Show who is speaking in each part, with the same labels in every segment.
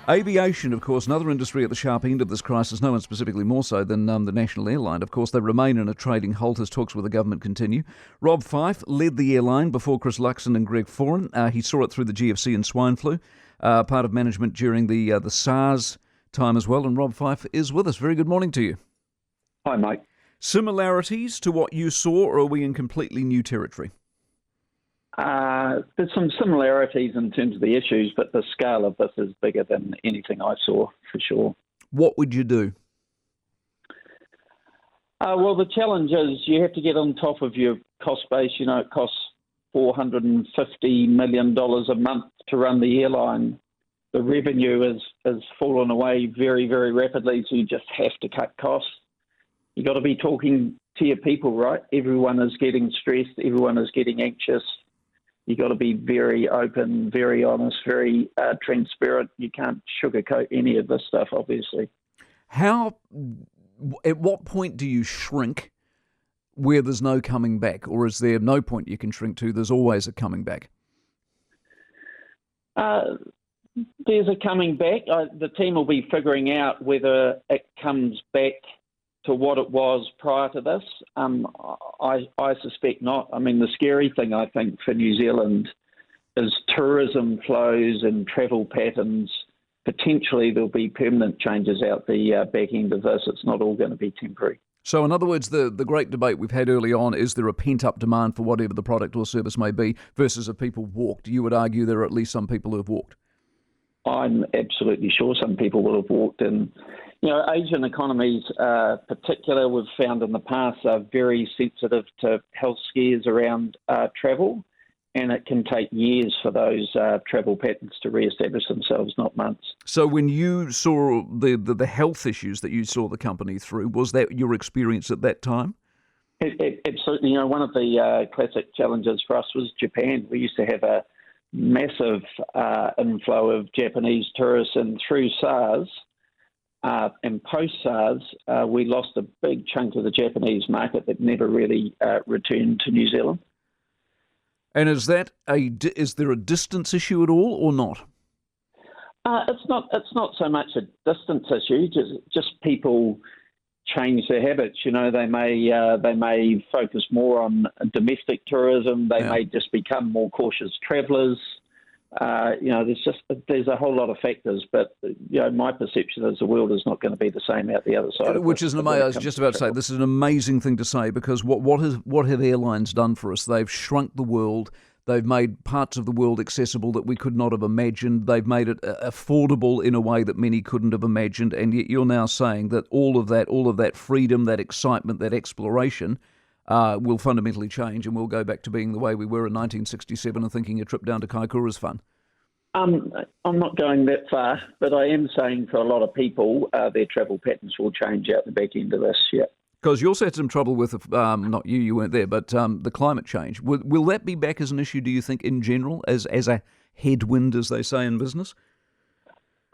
Speaker 1: Aviation, of course, another industry at the sharp end of this crisis, no one specifically more so than the national airline. Of course, they remain in a trading halt as talks with the government continue. Rob Fyfe led the airline before Chris Luxon and Greg Foran. He saw it through the GFC and swine flu, part of management during the SARS time as well. And Rob Fyfe is with us. Very good morning to you.
Speaker 2: Hi, mate.
Speaker 1: Similarities to what you saw, or are we in completely new territory?
Speaker 2: There's some similarities in terms of the issues, but the scale of this is bigger than anything I saw, for sure.
Speaker 1: What would you do?
Speaker 2: Well, the challenge is you have to get on top of your cost base. You know, it costs $450 million a month to run the airline. The revenue has fallen away very, very rapidly, so you just have to cut costs. You've got to be talking to your people, right? Everyone is getting stressed. Everyone is getting anxious. You've got to be very open, very honest, very transparent. You can't sugarcoat any of this stuff, obviously.
Speaker 1: At what point do you shrink where there's no coming back? Or is there no point you can shrink to? There's always a coming back.
Speaker 2: There's a coming back. The team will be figuring out whether it comes back to what it was prior to this. I suspect not. I mean, the scary thing, I think, for New Zealand is tourism flows and travel patterns. Potentially there'll be permanent changes out the back end of this. It's not all going to be temporary.
Speaker 1: So in other words, the great debate we've had early on, is there a pent-up demand for whatever the product or service may be versus if people walked? You would argue there are at least some people who have walked.
Speaker 2: I'm absolutely sure some people will have walked in. You know, Asian economies, particular, we've found in the past, are very sensitive to health scares around travel, and it can take years for those travel patterns to re-establish themselves, not months.
Speaker 1: So when you saw the health issues that you saw the company through, was that your experience at that time?
Speaker 2: Absolutely. You know, one of the classic challenges for us was Japan. We used to have a massive inflow of Japanese tourists, and through SARS, and post-SARS, we lost a big chunk of the Japanese market that never really returned to New Zealand.
Speaker 1: And is there a distance issue at all, or not?
Speaker 2: It's not so much a distance issue. Just people change their habits. You know, they may focus more on domestic tourism. They may just become more cautious travellers. You know, there's a whole lot of factors, but you know, my perception is the world is not going to be the same out the other side.
Speaker 1: Which is amazing. I was just about to say, this is an amazing thing to say, because what have airlines done for us? They've shrunk the world. They've made parts of the world accessible that we could not have imagined. They've made it affordable in a way that many couldn't have imagined. And yet you're now saying that all of that freedom, that excitement, that exploration will fundamentally change, and we'll go back to being the way we were in 1967 and thinking a trip down to Kaikoura is fun.
Speaker 2: I'm not going that far, but I am saying for a lot of people, their travel patterns will change out the back end of this, yeah.
Speaker 1: Because you also had some trouble with, not you weren't there, but the climate change. Will that be back as an issue, do you think, in general, as a headwind, as they say in business?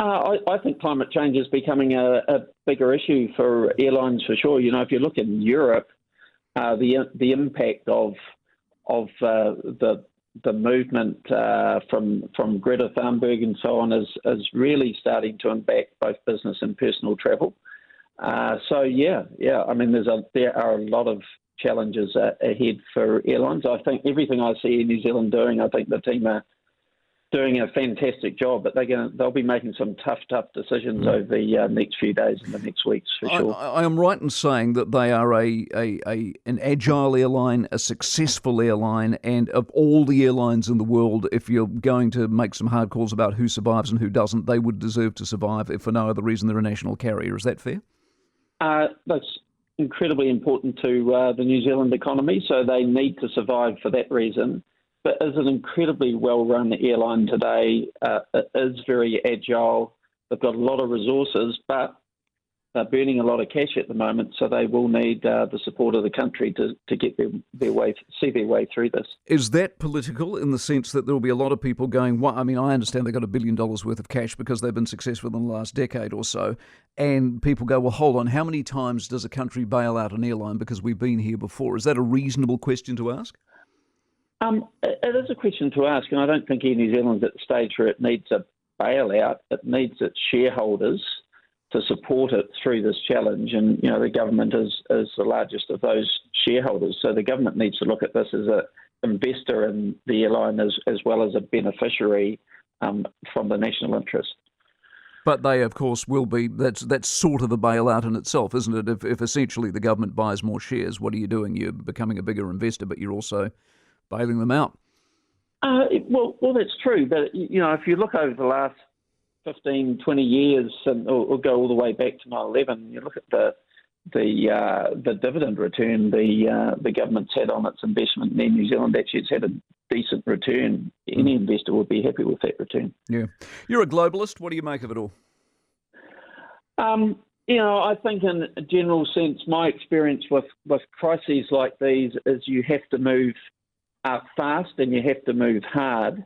Speaker 2: I think climate change is becoming a bigger issue for airlines, for sure. You know, if you look in Europe, the impact of the movement from Greta Thunberg and so on is really starting to impact both business and personal travel. So yeah. I mean, there are a lot of challenges ahead for airlines. I think everything I see New Zealand doing, I think the team are doing a fantastic job, but they'll be making some tough decisions over the next few days and the next weeks, for sure.
Speaker 1: I am right in saying that they are an agile airline, a successful airline, and of all the airlines in the world, if you're going to make some hard calls about who survives and who doesn't, they would deserve to survive if for no other reason they're a national carrier. Is that fair?
Speaker 2: That's incredibly important to the New Zealand economy, so they need to survive for that reason. But is an incredibly well-run airline today. It is very agile. They've got a lot of resources, but they're burning a lot of cash at the moment, so they will need the support of the country to get their way through this.
Speaker 1: Is that political in the sense that there will be a lot of people going, well, I mean, I understand they've got $1 billion worth of cash because they've been successful in the last decade or so, and people go, well, hold on, how many times does a country bail out an airline because we've been here before? Is that a reasonable question to ask?
Speaker 2: It is a question to ask, and I don't think Air New Zealand's at the stage where it needs a bailout, it needs its shareholders to support it through this challenge. And, the government is the largest of those shareholders. So the government needs to look at this as an investor in the airline as well as a beneficiary from the national interest.
Speaker 1: But they, of course, will be. That's sort of a bailout in itself, isn't it? If essentially the government buys more shares, what are you doing? You're becoming a bigger investor, but you're also bailing them out.
Speaker 2: Well, that's true. But, if you look over the last 15, 20 years, or go all the way back to 9/11, you look at the dividend return the government's had on its investment in Air New Zealand. Actually, it's had a decent return. Any investor would be happy with that return.
Speaker 1: Yeah. You're a globalist. What do you make of it all?
Speaker 2: I think in a general sense, my experience with crises like these is you have to move fast and you have to move hard.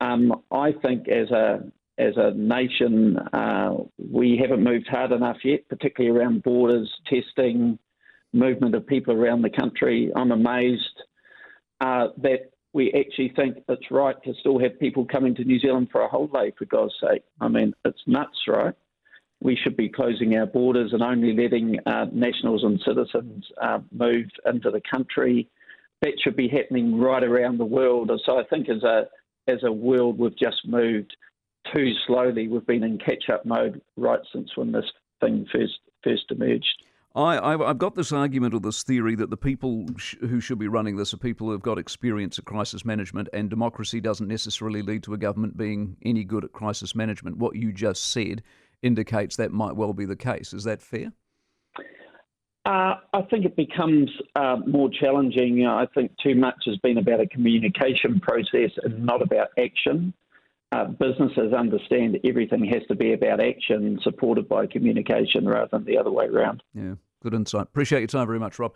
Speaker 2: I think as a nation, we haven't moved hard enough yet, particularly around borders, testing, movement of people around the country. I'm amazed that we actually think it's right to still have people coming to New Zealand for a holiday, for God's sake. I mean, it's nuts, right? We should be closing our borders and only letting nationals and citizens move into the country. That should be happening right around the world. So I think as a world, we've just moved too slowly. We've been in catch-up mode right since when this thing first emerged.
Speaker 1: I've got this argument or this theory that the people who should be running this are people who have got experience at crisis management, and democracy doesn't necessarily lead to a government being any good at crisis management. What you just said indicates that might well be the case. Is that fair?
Speaker 2: I think it becomes more challenging. I think too much has been about a communication process and not about action. Businesses understand everything has to be about action, supported by communication rather than the other way around.
Speaker 1: Yeah, good insight. Appreciate your time very much, Rob.